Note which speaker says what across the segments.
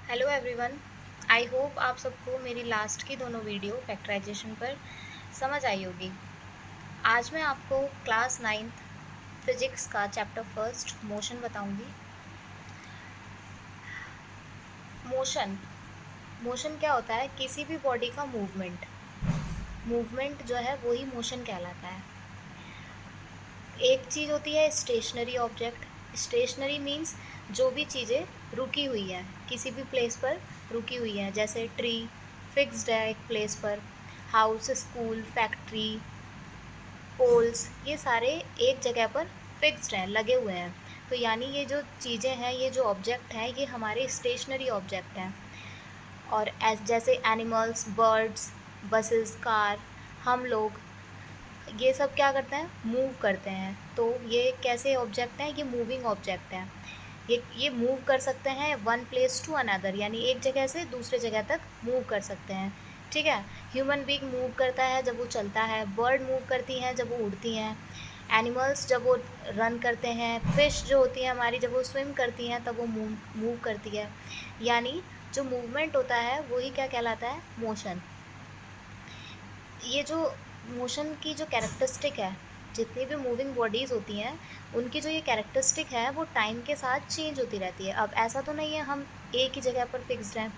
Speaker 1: Hello everyone. I hope आप सबको मेरी लास्ट की दोनों वीडियो फैक्टराइजेशन पर समझ आई होगी। आज मैं आपको क्लास नाइन्थ फिजिक्स का चैप्टर फर्स्ट मोशन बताऊंगी। मोशन मोशन क्या होता है? किसी भी बॉडी का मूवमेंट। मूवमेंट जो है वही मोशन कहलाता है। एक चीज़ होती है स्टेशनरी ऑब्जेक्ट। स्टेशनरी मीन्स जो भी चीज़ें रुकी हुई हैं, किसी भी प्लेस पर रुकी हुई हैं, जैसे ट्री फिक्स्ड है एक प्लेस पर, हाउस, स्कूल, फैक्ट्री, पोल्स, ये सारे एक जगह पर फिक्स्ड हैं, लगे हुए हैं। तो यानी ये जो चीज़ें हैं, ये जो ऑब्जेक्ट हैं, ये हमारे स्टेशनरी ऑब्जेक्ट हैं। और जैसे एनिमल्स, बर्ड्स, बसेस, कार, हम लोग, ये सब क्या करते हैं? मूव करते हैं। तो ये कैसे ऑब्जेक्ट हैं? ये मूविंग ऑब्जेक्ट हैं। ये मूव कर सकते हैं वन प्लेस टू अनदर, यानी एक जगह से दूसरे जगह तक मूव कर सकते हैं। ठीक है। ह्यूमन बीइंग मूव करता है जब वो चलता है, बर्ड मूव करती हैं जब वो उड़ती हैं, एनिमल्स जब वो रन करते हैं, फिश जो होती हैं हमारी जब वो स्विम करती हैं तब वो मूव करती है। यानी जो मूवमेंट होता है वही क्या कहलाता है? मोशन। ये जो मोशन की जो कैरेक्टरिस्टिक है, जितनी भी मूविंग बॉडीज़ होती हैं उनकी जो ये कैरेक्टरिस्टिक है वो टाइम के साथ चेंज होती रहती है। अब ऐसा तो नहीं है हम एक ही जगह पर फिक्स्ड हैं,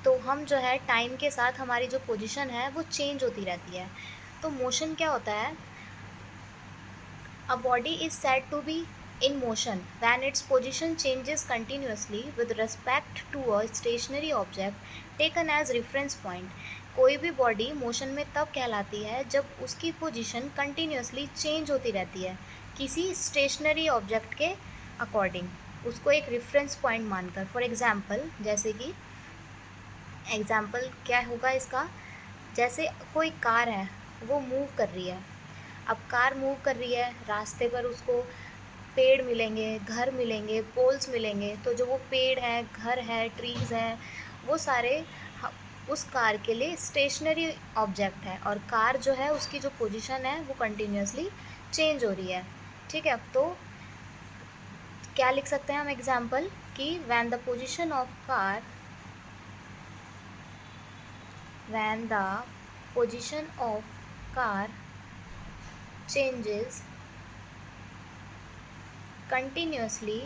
Speaker 1: तो हम जो है टाइम के साथ हमारी जो पोजीशन है वो चेंज होती रहती है। तो मोशन क्या होता है? A body is said to be in motion when its position changes continuously with respect to a stationary object taken as reference point. कोई भी बॉडी मोशन में तब कहलाती है जब उसकी पोजीशन कंटिन्यूसली चेंज होती रहती है किसी स्टेशनरी ऑब्जेक्ट के अकॉर्डिंग, उसको एक रेफरेंस पॉइंट मानकर। फॉर एग्जांपल, जैसे कि एग्जांपल क्या होगा इसका? जैसे कोई कार है, वो मूव कर रही है। अब कार मूव कर रही है, रास्ते पर उसको पेड़ मिलेंगे, घर मिलेंगे, पोल्स मिलेंगे। तो जो वो पेड़ हैं, घर है, ट्रीज़ हैं, वो सारे उस कार के लिए स्टेशनरी ऑब्जेक्ट है, और कार जो है उसकी जो पोजीशन है वो कंटिन्यूसली चेंज हो रही है। ठीक है। तो क्या लिख सकते हैं हम एग्जाम्पल कि when the position of car when the position of car changes continuously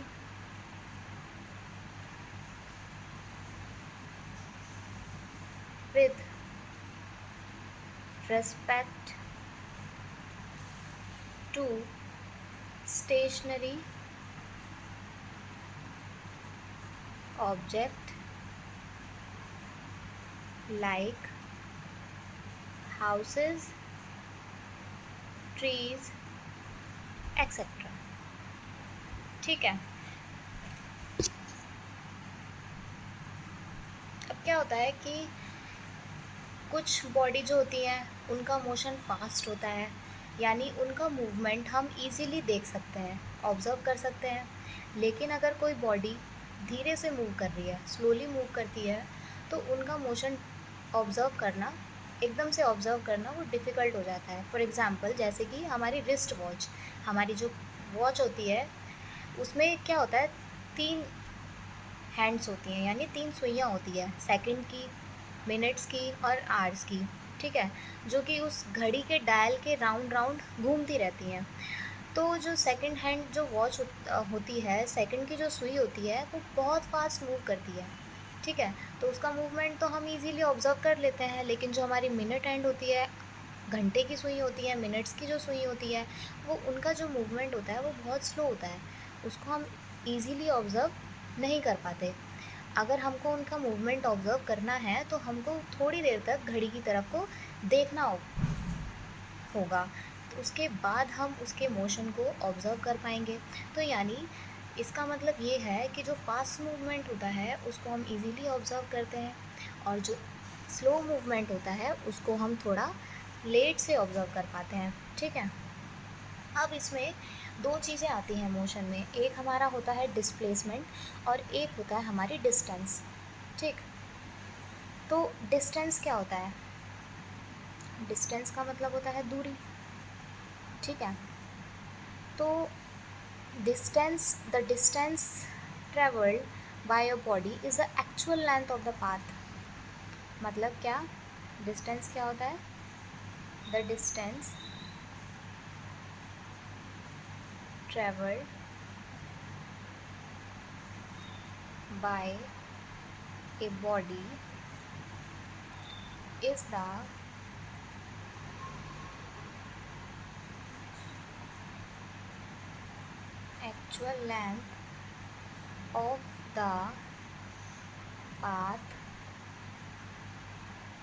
Speaker 1: with respect to stationary object like houses, trees, etc. ठीक है। अब क्या होता है कि कुछ बॉडी जो होती हैं उनका मोशन फास्ट होता है, यानी उनका मूवमेंट हम इजीली देख सकते हैं, ऑब्ज़र्व कर सकते हैं। लेकिन अगर कोई बॉडी धीरे से मूव कर रही है, स्लोली मूव करती है, तो उनका मोशन ऑब्ज़र्व करना, एकदम से ऑब्ज़र्व करना वो डिफ़िकल्ट हो जाता है। फॉर एग्ज़ाम्पल, जैसे कि हमारी रिस्ट वॉच, हमारी जो वॉच होती है उसमें क्या होता है? 3 हैंड्स होती हैं, यानी 3 सुइयाँ होती है, सेकंड की, मिनट्स की और आवर्स की। ठीक है। जो कि उस घड़ी के डायल के राउंड राउंड घूमती रहती हैं। तो जो सेकंड हैंड जो वॉच होती है, सेकंड की जो सुई होती है वो बहुत फास्ट मूव करती है। ठीक है। तो उसका मूवमेंट तो हम इजीली ऑब्जर्व कर लेते हैं, लेकिन जो हमारी मिनट हैंड होती है, घंटे की सुई होती है, मिनट्स की जो सुई होती है, वो उनका जो मूवमेंट होता है वो बहुत स्लो होता है, उसको हम ईज़िली ऑब्ज़र्व नहीं कर पाते। अगर हमको उनका मूवमेंट ऑब्ज़र्व करना है तो हमको थोड़ी देर तक घड़ी की तरफ को देखना होगा, तो उसके बाद हम उसके मोशन को ऑब्ज़र्व कर पाएंगे। तो यानी इसका मतलब ये है कि जो फास्ट मूवमेंट होता है उसको हम इजीली ऑब्ज़र्व करते हैं, और जो स्लो मूवमेंट होता है उसको हम थोड़ा लेट से ऑब्ज़र्व कर पाते हैं। ठीक है। अब इसमें दो चीज़ें आती हैं मोशन में, एक हमारा होता है डिस्प्लेसमेंट और एक होता है हमारी डिस्टेंस। ठीक। तो डिस्टेंस क्या होता है? डिस्टेंस का मतलब होता है दूरी। ठीक है। तो the distance travelled by your body is the actual length of the path. मतलब क्या, डिस्टेंस क्या होता है? The distance travelled by a body is the actual length of the path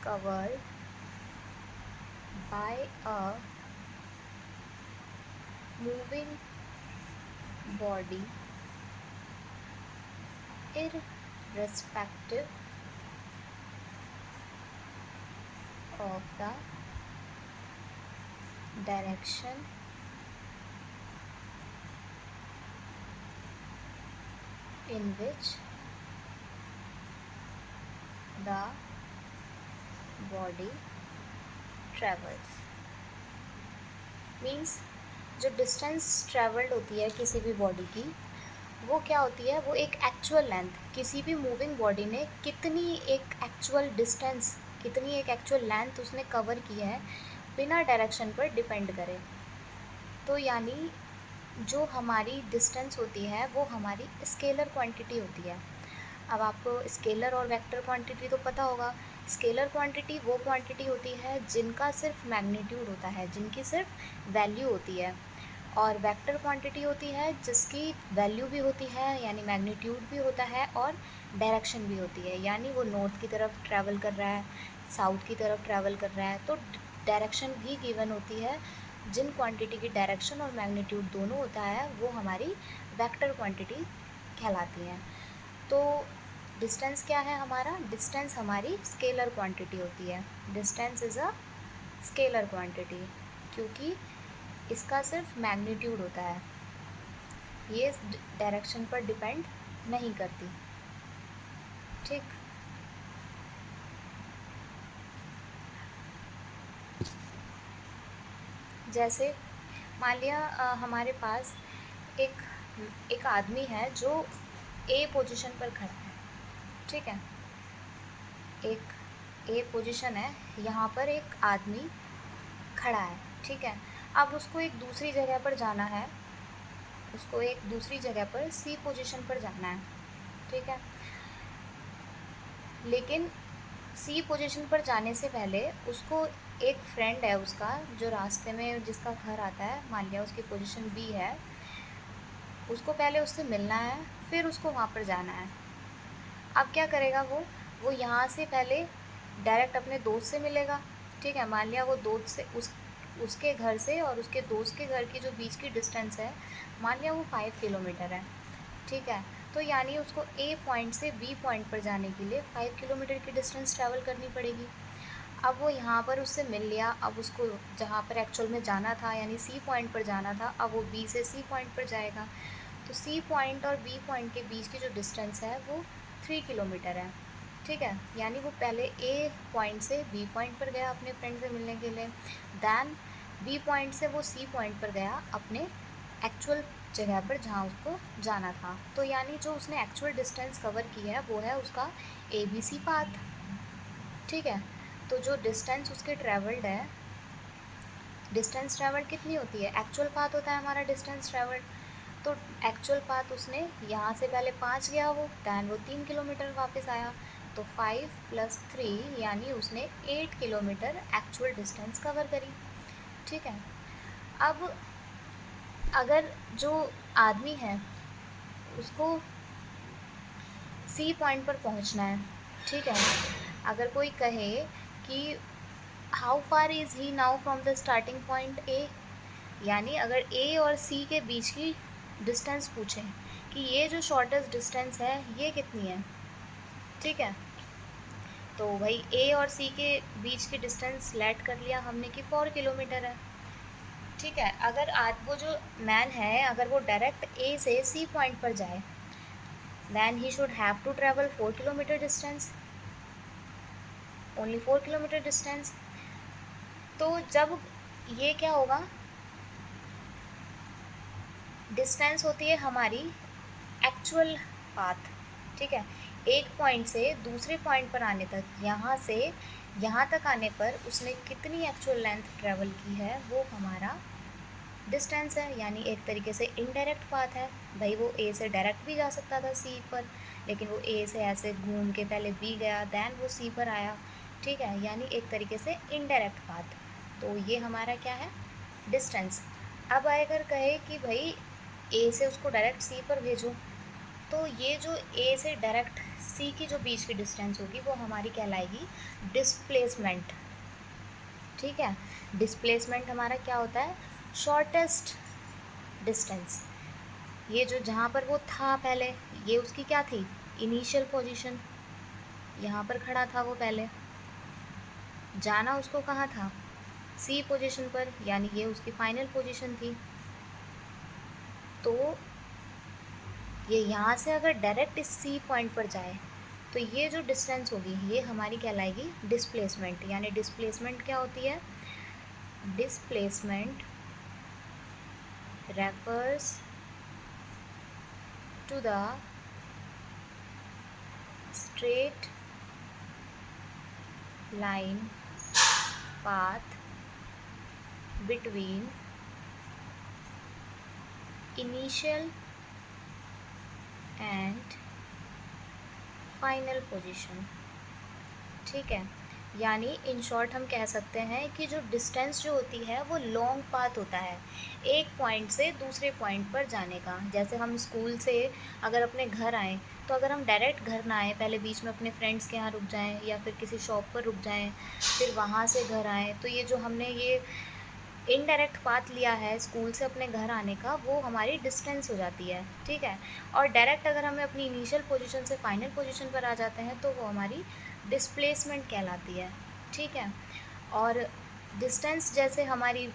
Speaker 1: covered by a moving body irrespective of the direction in which the body travels। Means जो distance travelled होती है किसी भी body की, वो क्या होती है? वो एक एक्चुअल लेंथ, किसी भी मूविंग बॉडी ने कितनी एक एक्चुअल डिस्टेंस, कितनी एक एक्चुअल लेंथ उसने कवर की है, बिना डायरेक्शन पर डिपेंड करे। तो यानी जो हमारी डिस्टेंस होती है वो हमारी स्केलर क्वांटिटी होती है। अब आपको स्केलर और वेक्टर क्वांटिटी तो पता होगा। स्केलर क्वांटिटी वो क्वांटिटी होती है जिनका सिर्फ मैग्नीट्यूड होता है, जिनकी सिर्फ वैल्यू होती है, और वेक्टर क्वांटिटी होती है जिसकी वैल्यू भी होती है, यानी मैग्नीट्यूड भी होता है, और डायरेक्शन भी होती है, यानी वो नॉर्थ की तरफ ट्रैवल कर रहा है, साउथ की तरफ ट्रैवल कर रहा है, तो डायरेक्शन भी गिवन होती है। जिन क्वांटिटी की डायरेक्शन और मैग्नीट्यूड दोनों होता है वो हमारी वेक्टर क्वांटिटी कहलाती हैं। तो डिस्टेंस क्या है हमारा? डिस्टेंस हमारी स्केलर क्वांटिटी होती है। Distance is a scalar quantity, क्योंकि इसका सिर्फ मैग्नीट्यूड होता है, ये डायरेक्शन पर डिपेंड नहीं करती। ठीक, जैसे मान लिया हमारे पास एक आदमी है जो ए पोजीशन पर खड़ा है। ठीक है, एक ए पोजीशन है, यहाँ पर एक आदमी खड़ा है। ठीक है, अब उसको एक दूसरी जगह पर जाना है, उसको एक दूसरी जगह पर सी पोजीशन पर जाना है। ठीक है, लेकिन सी पोजीशन पर जाने से पहले उसको एक फ्रेंड है उसका जो रास्ते में जिसका घर आता है, मान लिया उसकी पोजीशन बी है, उसको पहले उससे मिलना है, फिर उसको वहाँ पर जाना है। अब क्या करेगा वो यहाँ से पहले डायरेक्ट अपने दोस्त से मिलेगा। ठीक है, मान लिया वो दोस्त से उसके घर से और उसके दोस्त के घर की जो बीच की डिस्टेंस है, मान लिया वो 5 किलोमीटर है। ठीक है, तो यानी उसको ए पॉइंट से बी पॉइंट पर जाने के लिए 5 किलोमीटर की डिस्टेंस ट्रैवल करनी पड़ेगी। अब वो यहाँ पर उससे मिल लिया, अब उसको जहाँ पर एक्चुअल में जाना था यानी सी पॉइंट पर जाना था, अब वो बी से सी पॉइंट पर जाएगा। तो सी पॉइंट और बी पॉइंट के बीच की जो डिस्टेंस है वो 3 किलोमीटर है। ठीक है, यानी वो पहले ए पॉइंट से बी पॉइंट पर गया अपने फ्रेंड से मिलने के लिए, दैन बी पॉइंट से वो सी पॉइंट पर गया अपने एक्चुअल जगह पर जहाँ उसको जाना था। तो यानी जो उसने एक्चुअल डिस्टेंस कवर की है वो है उसका ABC पाथ। ठीक है, तो जो डिस्टेंस उसके ट्रैवल्ड है, डिस्टेंस ट्रैवल्ड कितनी होती है? एक्चुअल पाथ होता है हमारा डिस्टेंस ट्रैवल्ड। तो एक्चुअल पाथ उसने यहाँ से पहले 5 गया वो, दैन वो 3 किलोमीटर वापस आया, तो 5 + 3 यानी उसने 8 किलोमीटर एक्चुअल डिस्टेंस कवर करी। ठीक है, अब अगर जो आदमी है उसको सी पॉइंट पर पहुंचना है। ठीक है, अगर कोई कहे कि how far is he now from the starting point A, यानी अगर ए और सी के बीच की डिस्टेंस पूछें कि ये जो शॉर्टेस्ट डिस्टेंस है ये कितनी है। ठीक है, तो भाई ए और सी के बीच की डिस्टेंस लेट कर लिया हमने कि 4 किलोमीटर है। ठीक है, अगर आज वो जो मैन है अगर वो डायरेक्ट ए से सी पॉइंट पर जाए, then he should have to travel 4 kilometer distance, only 4 kilometer distance। तो जब ये क्या होगा, डिस्टेंस होती है हमारी एक्चुअल पाथ। ठीक है। एक पॉइंट से दूसरे पॉइंट पर आने तक, यहाँ से यहाँ तक आने पर उसने कितनी एक्चुअल लेंथ ट्रेवल की है, वो हमारा डिस्टेंस है, यानी एक तरीके से इनडायरेक्ट पाथ है। भाई वो ए से डायरेक्ट भी जा सकता था सी पर, लेकिन वो ए से ऐसे घूम के पहले बी गया, दैन वो सी पर आया, ठीक है, यानी एक तरीके से इनडायरेक्ट पाथ। तो ये हमारा क्या है, डिस्टेंस। अब अगर कहे कि भाई ए से उसको डायरेक्ट सी पर भेजो, तो ये जो ए से डायरेक्ट सी की जो बीच की डिस्टेंस होगी वो हमारी कहलाएगी डिस्प्लेसमेंट, ठीक है। डिस्प्लेसमेंट हमारा क्या होता है, शॉर्टेस्ट डिस्टेंस। ये जो जहाँ पर वो था पहले, ये उसकी क्या थी, इनिशियल पोजीशन, यहाँ पर खड़ा था वो पहले, जाना उसको कहाँ था, सी पोजीशन पर, यानी ये उसकी फाइनल पोजीशन थी। तो ये यहाँ से अगर डायरेक्ट इस सी पॉइंट पर जाए, तो ये जो डिस्टेंस होगी ये हमारी कहलाएगी डिस्प्लेसमेंट। यानी डिस्प्लेसमेंट क्या होती है, displacement refers to the straight line path between initial and final position, ठीक है। यानी इन शॉर्ट हम कह सकते हैं कि जो डिस्टेंस जो होती है वो लॉन्ग पाथ होता है एक पॉइंट से दूसरे पॉइंट पर जाने का। जैसे हम स्कूल से अगर अपने घर आएँ, तो अगर हम डायरेक्ट घर ना आएँ, पहले बीच में अपने फ्रेंड्स के यहाँ रुक जाएँ या फिर किसी शॉप पर रुक जाएँ, फिर वहाँ से घर आएँ, तो ये जो हमने ये इनडायरेक्ट पाथ लिया है स्कूल से अपने घर आने का, वो हमारी डिस्टेंस हो जाती है, ठीक है। और डायरेक्ट अगर हमें अपनी इनिशियल पोजीशन से फाइनल पोजीशन पर आ जाते हैं, तो वो हमारी डिस्प्लेसमेंट कहलाती है, ठीक है। और डिस्टेंस जैसे हमारी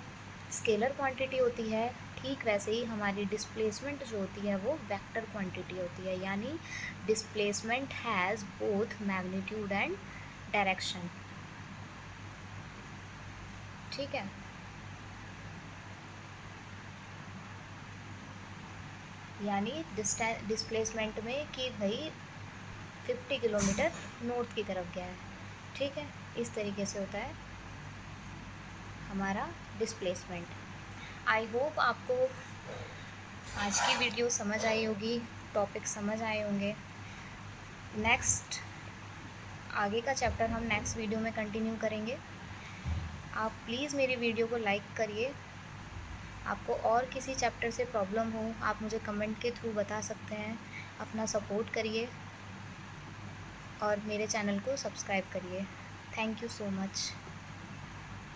Speaker 1: स्केलर क्वांटिटी होती है, ठीक वैसे ही हमारी डिस्प्लेसमेंट जो होती है वो वेक्टर क्वांटिटी होती है। यानी displacement has both magnitude and direction, ठीक है। यानी डिस्प्लेसमेंट में कि भाई 50 किलोमीटर नॉर्थ की तरफ गया है, ठीक है। इस तरीके से होता है हमारा डिस्प्लेसमेंट। आई होप आपको आज की वीडियो समझ आई होगी, टॉपिक समझ आए होंगे। नेक्स्ट आगे का चैप्टर हम नेक्स्ट वीडियो में कंटिन्यू करेंगे। आप प्लीज़ मेरी वीडियो को लाइक करिए। आपको और किसी चैप्टर से प्रॉब्लम हो, आप मुझे कमेंट के थ्रू बता सकते हैं। अपना सपोर्ट करिए और मेरे चैनल को सब्सक्राइब करिए। Thank you so much.